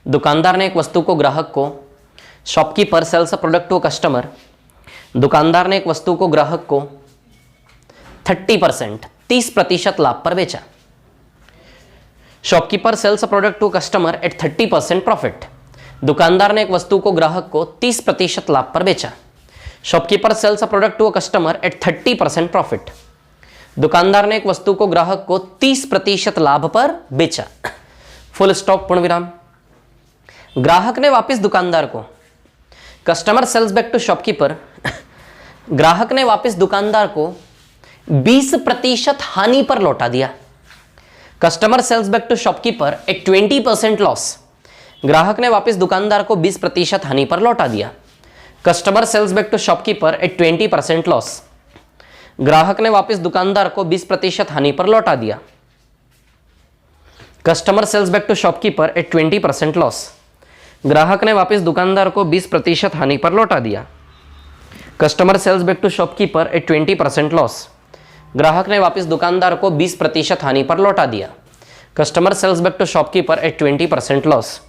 दुकानदार ने एक वस्तु को ग्राहक को, shopkeeper sells a product to customer. दुकानदार ने एक वस्तु को ग्राहक को 30% लाभ पर बेचा। Shopkeeper sells a product to customer at 30% profit. दुकानदार ने एक वस्तु को ग्राहक को 30% लाभ पर बेचा। Shopkeeper sells a product to customer at 30% profit. दुकानदार ने एक वस्तु को ग्राहक को 30% लाभ पर बेचा। फुल स्टॉप, पूर्ण विराम। ग्राहक ने वापस दुकानदार को, customer sells back to shopkeeper, ग्राहक ने वापस दुकानदार को 20% हानि पर लौटा दिया। Customer sells back to shopkeeper at 20% loss. ग्राहक ने वापस दुकानदार को 20% हानि पर लौटा दिया। Customer sells back to shopkeeper at 20% loss. ग्राहक ने वापस दुकानदार को 20% हानि पर लौटा दिया। Customer sells back to shopkeeper at 20% loss. ग्राहक ने वापस दुकानदार को 20% हानि पर लौटा दिया। Customer sells back to shopkeeper at 20% loss. ग्राहक ने वापस दुकानदार को 20% हानि पर लौटा दिया। Customer sells back to shopkeeper at 20% loss.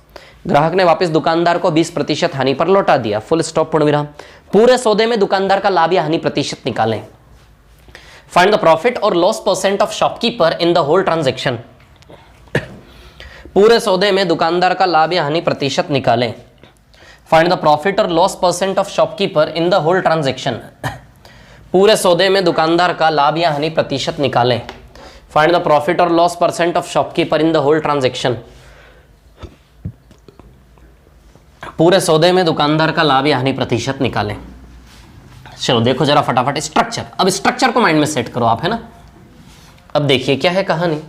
ग्राहक ने वापस दुकानदार को 20% हानि पर लौटा दिया। फुल स्टॉप, पूर्ण विराम। पूरे सौदे में दुकानदार का लाभ या हानि प्रतिशत निकालें। फाइंड द प्रॉफिट और loss percent of shopkeeper in the whole transaction. पूरे सौदे में दुकानदार का लाभ या हानि प्रतिशत निकालें। फाइंड द प्रॉफिट और loss percent of shopkeeper in the whole transaction. पूरे सौदे में दुकानदार का लाभ या हानि प्रतिशत निकालें। फाइंड द प्रॉफिट और loss percent of shopkeeper in the whole transaction. पूरे सौदे में दुकानदार का लाभ या हानि प्रतिशत निकालें। चलो देखो जरा फटाफट स्ट्रक्चर। अब स्ट्रक्चर को माइंड में सेट करो आप, है ना। अब देखिए क्या है कहानी।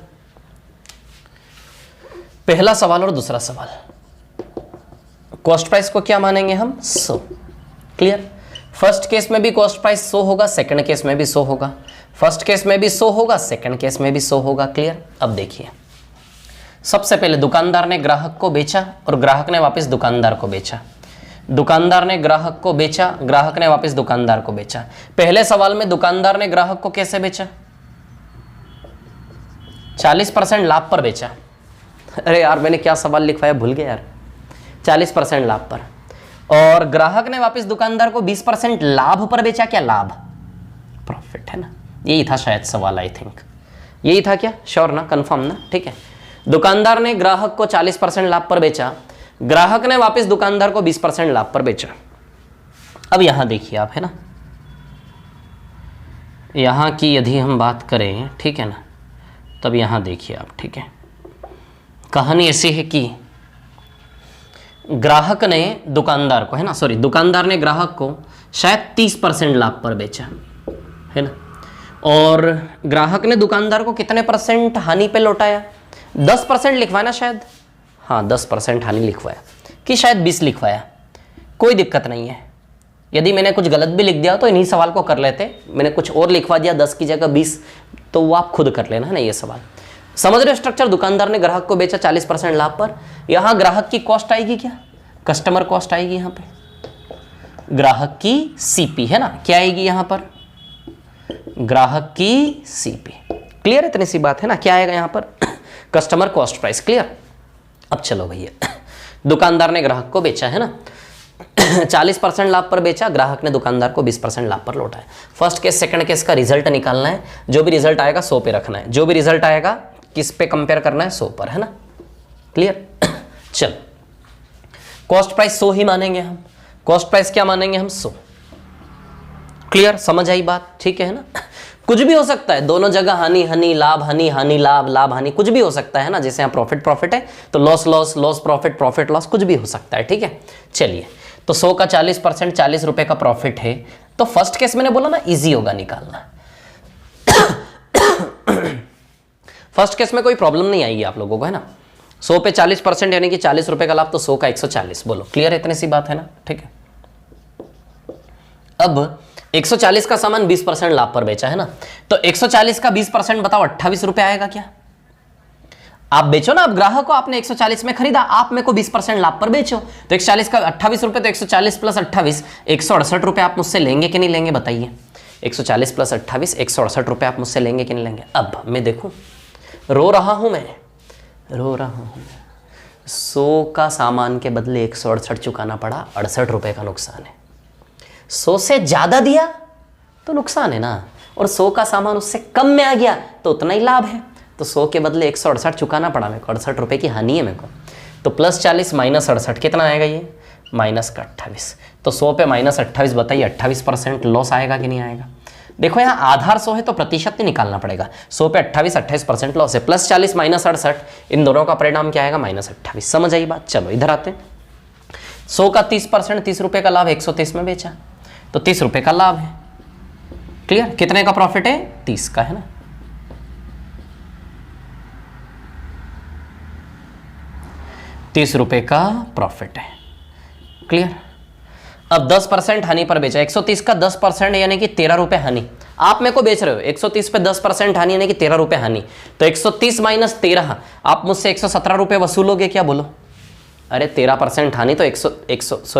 पहला सवाल और दूसरा सवाल, कॉस्ट प्राइस को क्या मानेंगे हम? 100। क्लियर। फर्स्ट केस में भी कॉस्ट प्राइस 100 होगा, सेकंड केस में भी 100 होगा। फर्स्ट केस में भी 100 होगा, सेकंड केस में भी 100 होगा। क्लियर। अब देखिए सबसे पहले दुकानदार ने ग्राहक को बेचा और ग्राहक ने वापस दुकानदार को बेचा। दुकानदार ने ग्राहक को बेचा, ग्राहक ने वापस दुकानदार को बेचा। पहले सवाल में दुकानदार ने ग्राहक को कैसे बेचा? 40% लाभ पर बेचा। अरे यार मैंने क्या सवाल लिखवाया भूल गया यार। 40% लाभ पर। और ग्राहक ने वापस दुकानदार को 20% लाभ पर बेचा। क्या लाभ? प्रॉफिट, है ना। यही था शायद सवाल, आई थिंक यही था। क्या श्योर ना, कंफर्म ना? ठीक है। दुकानदार ने ग्राहक को 40% लाभ पर बेचा, ग्राहक ने वापस दुकानदार को 20% लाभ पर बेचा। अब यहां देखिए आप, है ना, यहां की यदि हम बात करें, ठीक है ना, तब यहां देखिए आप, ठीक है। कहानी ऐसी है कि ग्राहक ने दुकानदार को, है ना, सॉरी, दुकानदार ने ग्राहक को शायद 30% लाभ पर बेचा, है ना, और ग्राहक ने दुकानदार को कितने परसेंट हानि पे लौटाया? 10% लिखवाया ना शायद। हाँ 10% हानि लिखवाया कि शायद 20 लिखवाया। कोई दिक्कत नहीं है, यदि मैंने कुछ गलत भी लिख दिया तो इन्हीं सवाल को कर लेते। मैंने कुछ और लिखवा दिया 10 की जगह 20, तो वो आप खुद कर लेना, है ना। ये सवाल समझ रहे हो स्ट्रक्चर? दुकानदार ने ग्राहक को बेचा 40% लाभ पर। यहां ग्राहक की कॉस्ट आएगी क्या? कस्टमर कॉस्ट आएगी। यहां पे ग्राहक की सीपी, है ना। क्या आएगी यहां पर? ग्राहक की सीपी। क्लियर? इतनी सी बात है ना। क्या आएगा यहां पर? Customer cost price. क्लियर। अब चलो भैया, दुकानदार ने ग्राहक को बेचा, है ना, 40% लाभ पर बेचा, ग्राहक ने दुकानदार को 20% लाभ पर लौटाया। फर्स्ट केस सेकंड केस का रिजल्ट निकालना है। जो भी रिजल्ट आएगा 100 पे रखना है। जो भी रिजल्ट आएगा किस पे कंपेयर करना है? 100 पर, है ना। क्लियर। चल कॉस्ट प्राइस 100 ही मानेंगे हम। कॉस्ट प्राइस क्या मानेंगे हम? 100। क्लियर, समझ आई बात? ठीक है ना। कुछ भी हो सकता है, दोनों जगह हानि हानि, लाभ हानि, हानि लाभ, लाभ हानि, कुछ भी हो सकता है ना। जैसे यहाँ प्रॉफिट प्रॉफिट है तो loss loss, loss profit, profit loss, कुछ भी हो सकता है। ठीक है, चलिए। तो 100 का 40%, 40 रुपए का प्रॉफिट है। तो फर्स्ट केस मैंने बोला ना इजी होगा निकालना। फर्स्ट केस में कोई प्रॉब्लम नहीं आएगी आप लोगों को, है ना। 100 पे 40% यानी कि 40 रुपए का लाभ, तो 100 का 140। बोलो क्लियर है? इतनी सी बात है ना। ठीक है। अब 140 का सामान 20% लाभ पर बेचा, है ना। तो 140 का 20% बताओ 28 रुपए आएगा क्या? आप बेचो ना, आप ग्राहक को, आपने 140 में खरीदा, आप मेरे को 20% लाभ पर बेचो। तो 140 का 28 रुपए, तो 140 प्लस 28 168 रुपए आप मुझसे लेंगे कि नहीं लेंगे? बताइए। 140 प्लस 28 168 रुपए आप मुझसे लेंगे कि नहीं लेंगे? अब मैं देखूं, रो रहा हूं मैं, रो रहा हूं। 100 का सामान के बदले 168 चुकाना पड़ा, 68 रुपए का नुकसान है। 100 से ज्यादा दिया तो नुकसान है ना, और 100 का सामान उससे कम में आ गया तो उतना ही लाभ है। तो 100 के बदले 168 चुकाना पड़ा मेरे को, 68 रुपए की हानि है मेरे को। तो प्लस 40 माइनस 68 कितना आएगा? ये माइनस का 28। तो 100 पे माइनस 28, बताइए 28% लॉस आएगा कि नहीं आएगा? देखो यहाँ आधार 100 है तो प्रतिशत नहीं निकालना पड़ेगा। 100 पे 28% लॉस है। प्लस 40 माइनस 68, इन दोनों का परिणाम क्या आएगा? माइनस 28। समझ आई बात? चलो इधर आते हैं। 100 का 30%, 30 रुपए का लाभ, 130 में बेचा तो 30 रुपए का लाभ है। क्लियर? कितने का प्रॉफिट है? 30 का, है ना। ₹30 का प्रॉफिट है। क्लियर? अब 10% हानि पर बेचा। 130 का 10% यानी कि 13 रुपए हानि। आप मेरे को बेच रहे हो 130 पे 10% हानि यानी कि 13 रुपए हानि। तो 130 माइनस 13, आप मुझसे 117 रुपए वसूलोगे क्या? बोलो। अरे 13% हानि तो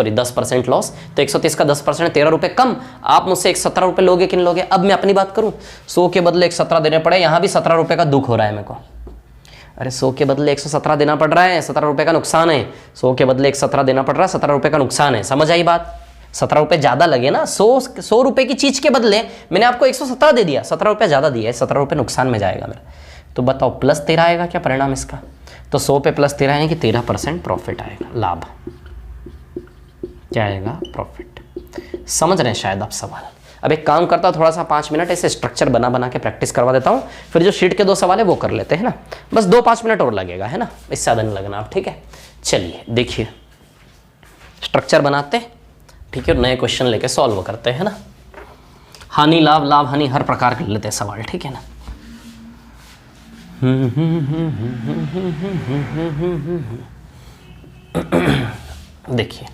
10% लॉस, तो 130 का 10% 13 रुपए कम, आप मुझसे 117 रुपए लोगे कि नहीं लोगे? अब मैं अपनी बात करूं, 100 के बदले 117 देने पड़े, यहां भी 17 रुपए का दुख हो रहा है मेरे को। अरे 100 के बदले 117 देना पड़ रहा है, 17 रुपए का नुकसान है। 100 के बदले 117 देना पड़ रहा है, 17 रुपए का नुकसान है। समझ आई बात? 17 रुपए ज्यादा लगे ना। 100 रुपए की चीज के बदले मैंने आपको 117 दे दिया, 17 रुपए ज्यादा दिया है, 17 रुपए नुकसान में जाएगा मेरा। तो बताओ प्लस 13 आएगा क्या परिणाम इसका? तो 100 पे प्लस 13 यानी कि 13% प्रॉफिट आएगा, लाभ। क्या आएगा? प्रॉफिट। समझ रहे हैं शायद आप सवाल? अब एक काम करता हूँ, थोड़ा सा 5 मिनट ऐसे स्ट्रक्चर बना बना के प्रैक्टिस करवा देता हूँ, फिर जो शीट के 2 सवाल है वो कर लेते हैं ना, बस 2-5 मिनट और लगेगा, है ना, इससे ज़्यादा नहीं लगना आप, ठीक है। चलिए देखिए स्ट्रक्चर बनाते, ठीक है, नए क्वेश्चन लेके सॉल्व करते हैं ना, हानि लाभ, लाभ हानि हर प्रकार के लेते हैं सवाल, ठीक है ना। देखिए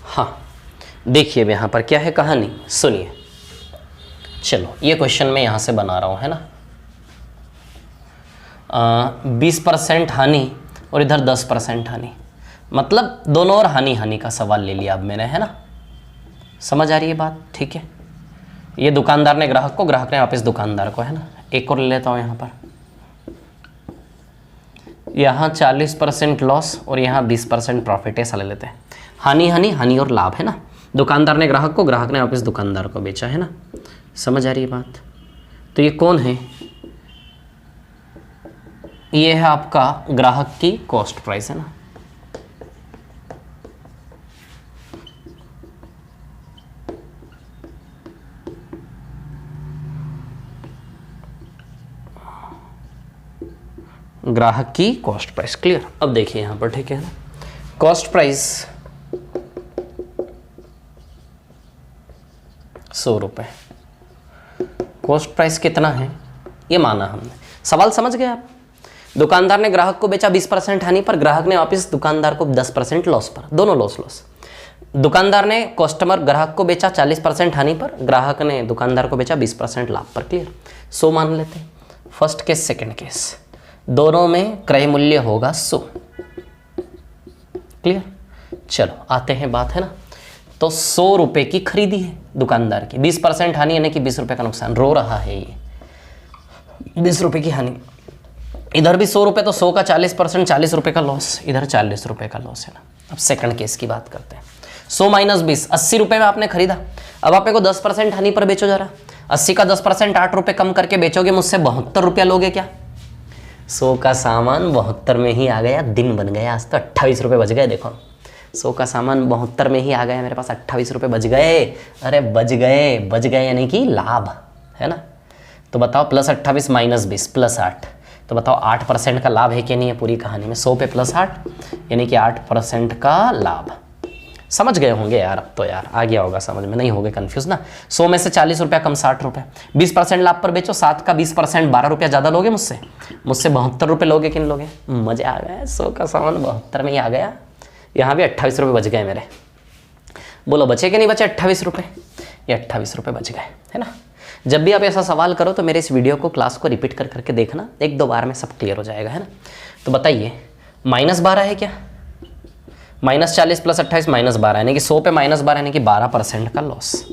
हाँ देखिए अब यहाँ पर क्या है कहानी, सुनिए। चलो ये क्वेश्चन मैं यहाँ से बना रहा हूँ, है ना, 20% हानि और इधर 10% हानि, मतलब दोनों और हानि हानि का सवाल ले लिया अब मैंने, है ना, समझ आ रही है बात, ठीक है। ये दुकानदार ने ग्राहक को, ग्राहक ने वापस दुकानदार को, है ना। एक और ले लेता हूँ यहाँ पर, यहाँ 40% लॉस और यहाँ 20% प्रॉफिट, ऐसा ले लेते हैं। हानि हानि, हानि और लाभ, है ना, दुकानदार ने ग्राहक को, ग्राहक ने वापस दुकानदार को बेचा, है ना, समझ आ रही है बात। तो ये कौन है, ये है आपका ग्राहक की कॉस्ट प्राइस, है ना, ग्राहक की कॉस्ट प्राइस, क्लियर। अब देखिए यहां पर, ठीक है ना, कॉस्ट प्राइस 100 रुपये, कॉस्ट प्राइस कितना है ये माना हमने, सवाल समझ गए आप। दुकानदार ने ग्राहक को बेचा 20% हानि पर, ग्राहक ने वापस दुकानदार को 10% लॉस पर, दोनों लॉस। दुकानदार ने कस्टमर ग्राहक को बेचा 40% हानि पर, ग्राहक ने दुकानदार को बेचा 20% लाभ पर, क्लियर। 100 मान लेते हैं, फर्स्ट केस सेकंड केस, दोनों में क्रय मूल्य होगा 100, क्लियर। चलो आते हैं बात, है ना, तो 100 रुपये की खरीदी है दुकानदार की, 20% हानि यानी कि 20 रुपये का नुकसान, रो रहा है ये, 20 रुपये की हानि, इधर भी 100 रुपये, तो 100 का 40%, 40 रुपये का लॉस, इधर 40 रुपये का लॉस, है ना। अब सेकंड केस की बात करते हैं, 100 माइनस 20, 80 रुपये में आपने खरीदा, अब आप को 10% हानि पर बेचो जा रहा, 80 का 10% 8 रुपये कम करके बेचोगे, मुझसे 72 रुपया लोगे क्या। 100 का सामान 72 में ही आ गया, दिन बन गया, आज तो 28 रुपये बच गए, देखो 100 का सामान 72 में ही आ गया, मेरे पास 28 रुपये बच गए, अरे बच गए यानी कि लाभ, है ना। तो बताओ +28 माइनस 20 +8, तो बताओ 8% का लाभ है कि नहीं है पूरी कहानी में, 100 पे +8 यानी कि 8% का लाभ, समझ गए होंगे यार, अब तो यार आ गया होगा समझ में, नहीं होगे कंफ्यूज ना। 100 में से 40 रुपया कम 60 रुपये, 20% लाभ पर बेचो, 7 का 20% 12 रुपया ज़्यादा लोगे मुझसे 72 रुपये लोगे, किन लोगे, मजे आ गए, 100 का सामान 72 में ही आ गया, यहाँ भी 28 रुपये बच गए मेरे, बोलो बचे कि नहीं बचे 28 रुपये, ये 28 रुपये बच गए, है ना। जब भी आप ऐसा सवाल करो तो मेरे इस वीडियो को, क्लास को रिपीट कर करके देखना, 1-2 बार में सब क्लियर हो जाएगा, है ना। तो बताइए -12 है क्या, -40 + 28 -12 यानी कि 100 पे -12 यानी कि 12% का लॉस,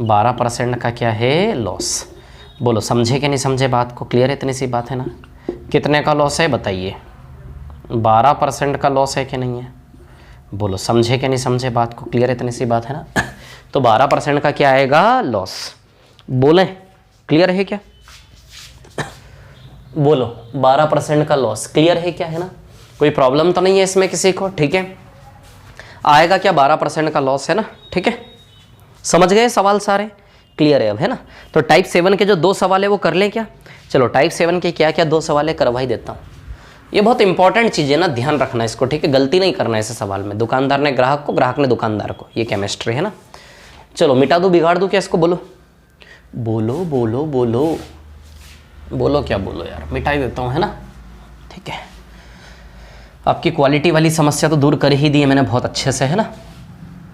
12% का क्या है लॉस, बोलो समझे कि नहीं समझे बात को, क्लियर है, इतनी सी बात है ना। कितने का लॉस है बताइए, 12% का लॉस है कि नहीं है, बोलो समझे कि नहीं समझे बात को, क्लियर है, इतनी सी बात है ना। तो 12% का क्या आएगा लॉस, बोलें क्लियर है क्या, बोलो 12% का लॉस क्लियर है क्या, है ना, कोई प्रॉब्लम तो नहीं है इसमें किसी को, ठीक है। आएगा क्या 12% का लॉस, है ना, ठीक है, समझ गए सवाल सारे, क्लियर है अब, है ना। तो टाइप 7 के जो 2 सवाल है वो कर लें क्या, चलो टाइप 7 के क्या क्या 2 सवाल है करवा ही देता हूँ। ये बहुत इंपॉर्टेंट चीज़ है ना, ध्यान रखना इसको, ठीक है, गलती नहीं करना ऐसे सवाल में। दुकानदार ने ग्राहक को, ग्राहक ने दुकानदार को, ये केमिस्ट्री है ना। चलो मिटा दूँ बिगाड़ दूँ क्या इसको, बोलो बोलो बोलो बोलो बोलो, क्या बोलो यार, मिटा ही देता हूँ, है ना, ठीक है। आपकी क्वालिटी वाली समस्या तो दूर कर ही दी है मैंने बहुत अच्छे से, है ना।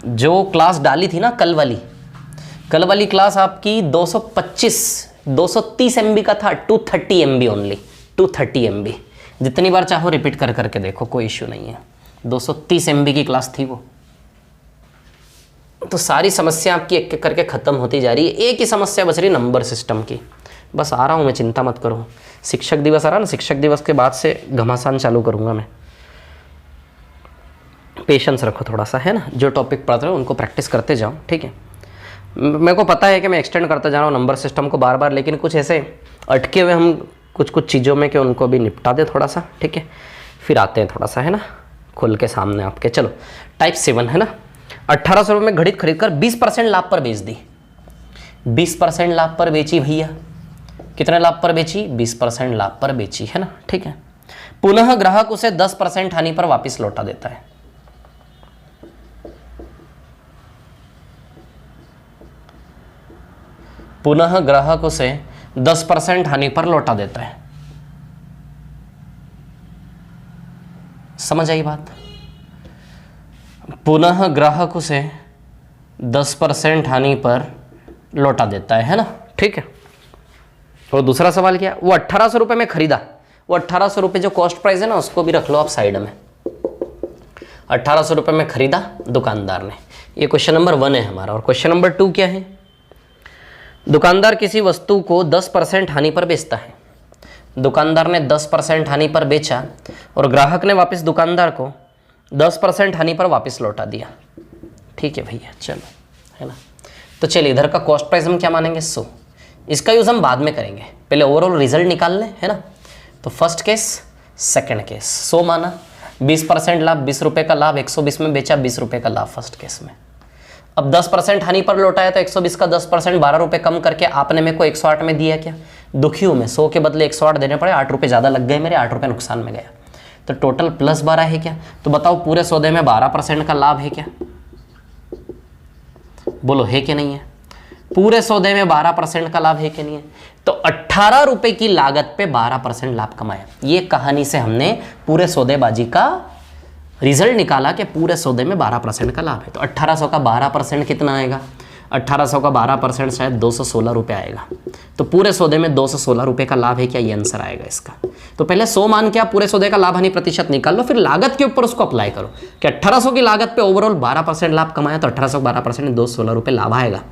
जो क्लास डाली थी ना कल वाली क्लास आपकी 230 MB का था, 230 MB ओनली, 230 MB, जितनी बार चाहो रिपीट कर करके देखो, कोई इश्यू नहीं है। 230 MB की क्लास थी वो, तो सारी समस्या आपकी एक एक करके ख़त्म होती जा रही है, एक ही समस्या बच रही है नंबर सिस्टम की, बस आ रहा हूँ मैं, चिंता मत करो। शिक्षक दिवस आ रहा ना, शिक्षक दिवस के बाद से घमासान चालू करूँगा मैं, पेशेंस रखो थोड़ा सा, है ना। जो टॉपिक पढ़ रहे हो उनको प्रैक्टिस करते जाओ, ठीक है। मेरे को पता है कि मैं एक्सटेंड करते जा रहा हूँ नंबर सिस्टम को बार बार, लेकिन कुछ ऐसे अटके हुए हम कुछ चीज़ों में कि उनको भी निपटा दे थोड़ा सा, ठीक है। फिर आते हैं थोड़ा सा, है ना, खुल के सामने आपके। चलो टाइप 7, है ना। 1800 रुपये में घड़ी खरीद कर 20% लाभ पर बेच दी। 20% लाभ पर बेची भैया। कितने लाभ पर बेची? 20% लाभ पर बेची, है ना, ठीक है। पुनः ग्राहक उसे 10% हानि पर वापस लौटा देता है। पुनः ग्राहक उसे 10% हानि पर लौटा देता है। समझ आई बात? पुनः ग्राहक उसे 10% हानि पर लौटा देता है ना, ठीक है। और दूसरा सवाल क्या? वो 1800 रुपये में खरीदा। वो 1800 रुपये जो कॉस्ट प्राइस है ना, उसको भी रख लो आप साइड में। 1800 रुपये में खरीदा दुकानदार ने। ये क्वेश्चन नंबर 1 है हमारा। और क्वेश्चन नंबर 2 क्या है? दुकानदार किसी वस्तु को 10% हानि पर बेचता है। दुकानदार ने 10% हानि पर बेचा और ग्राहक ने वापस दुकानदार को 10% हानि पर वापस लौटा दिया। ठीक है भैया, चलो, है ना। तो चलिए इधर का कॉस्ट प्राइस हम क्या मानेंगे? 100। इसका यूज़ हम बाद में करेंगे, पहले ओवरऑल रिजल्ट निकाल लें, है ना। तो फर्स्ट केस, सेकंड केस, 100 माना, 20% लाभ, 20 रुपये का लाभ, 120 में बेचा, 20 रुपये का लाभ फर्स्ट केस में। अब 10% हानि पर लौटाया तो 120 का 10% 12 रुपये कम करके आपने मेरे को 108 में दिया। क्या दुखी हूँ मैं, 100 के बदले 108 देने पड़े, 8 रुपये ज़्यादा लग गए मेरे, 8 रुपये नुकसान में गया। तो टोटल प्लस 12 है क्या? तो बताओ पूरे सौदे में 12% का लाभ है क्या? बोलो है कि नहीं है? पूरे सौदे में 12% का लाभ है कि नहीं है? तो 18 रुपए की लागत पे 12% लाभ कमाया। ये कहानी से हमने पूरे सौदेबाजी का रिजल्ट निकाला कि पूरे सौदे में 12% का लाभ है। तो 1800 का 12% कितना आएगा? 1800 का 12% शायद 216 रुपये आएगा। तो पूरे सौदे में 216 रुपये का लाभ है क्या? ये आंसर आएगा इसका। तो पहले 100 मान के आप पूरे सौदे का लाभ हानि प्रतिशत निकाल लो, फिर लागत के ऊपर उसको अप्लाई करो कि 1800 की लागत पे ओवरऑल 12% लाभ कमाया, तो 1800 12% 216 रुपये लाभ आएगा।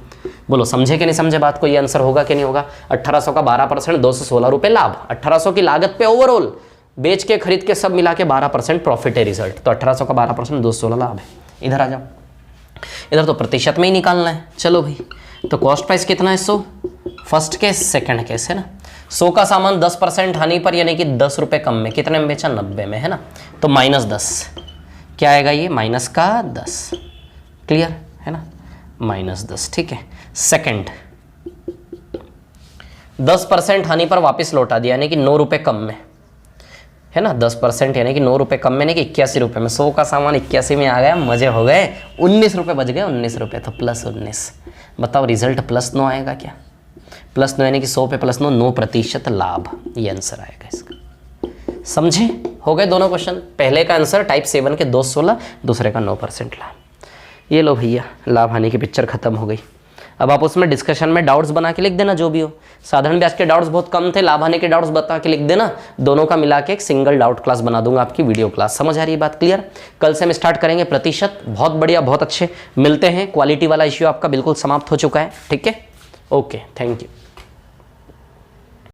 बोलो समझे कि नहीं समझे बात को? ये आंसर होगा कि नहीं होगा? 1800 का 12% 216 रुपये लाभ, 1800 की लागत पे ओवरऑल बेच के खरीद के सब मिला के 12% प्रॉफिट है रिजल्ट। तो 1800 का 12% 216 लाभ है। इधर आ जाओ, इधर तो प्रतिशत में ही निकालना है। चलो भाई, तो कॉस्ट प्राइस कितना है? 100 फर्स्ट केस, सेकंड केस, है ना। 100 का सामान 10% हानि पर यानी कि 10 रुपये कम में, कितने में बेचा? 90 में, है ना। तो -10 क्या आएगा? ये माइनस का 10, क्लियर है ना, -10, ठीक है। सेकंड, 10% हानि पर वापस लौटा दिया यानी कि 9 रुपये कम में, है ना। 10% यानी कि 9 रुपये कम में, नहीं कि 81 रुपये में। 100 का सामान 81 में आ गया, मजे हो गए, 19 रुपये बच गए, 19 रुपये, तो +19। बताओ रिजल्ट +9 आएगा क्या? +9 यानी कि 100 पे +9, 9% लाभ, ये आंसर आएगा इसका। समझे? हो गए दोनों क्वेश्चन। पहले का आंसर टाइप 7 के 216, दूसरे का 9% लाभ। ये लो भैया, लाभ हानि की पिक्चर खत्म हो गई। अब आप उसमें डिस्कशन में डाउट्स बना के लिख देना जो भी हो। साधारण ब्याज के डाउट्स बहुत कम थे, लाभ हानि के डाउट्स बता के लिख देना। दोनों का मिला के एक सिंगल डाउट क्लास बना दूंगा, आपकी वीडियो क्लास। समझ आ रही है बात? क्लियर? कल से हम स्टार्ट करेंगे प्रतिशत। बहुत बढ़िया, बहुत अच्छे। मिलते हैं। क्वालिटी वाला इश्यू आपका बिल्कुल समाप्त हो चुका है, ठीक है। Okay, thank you.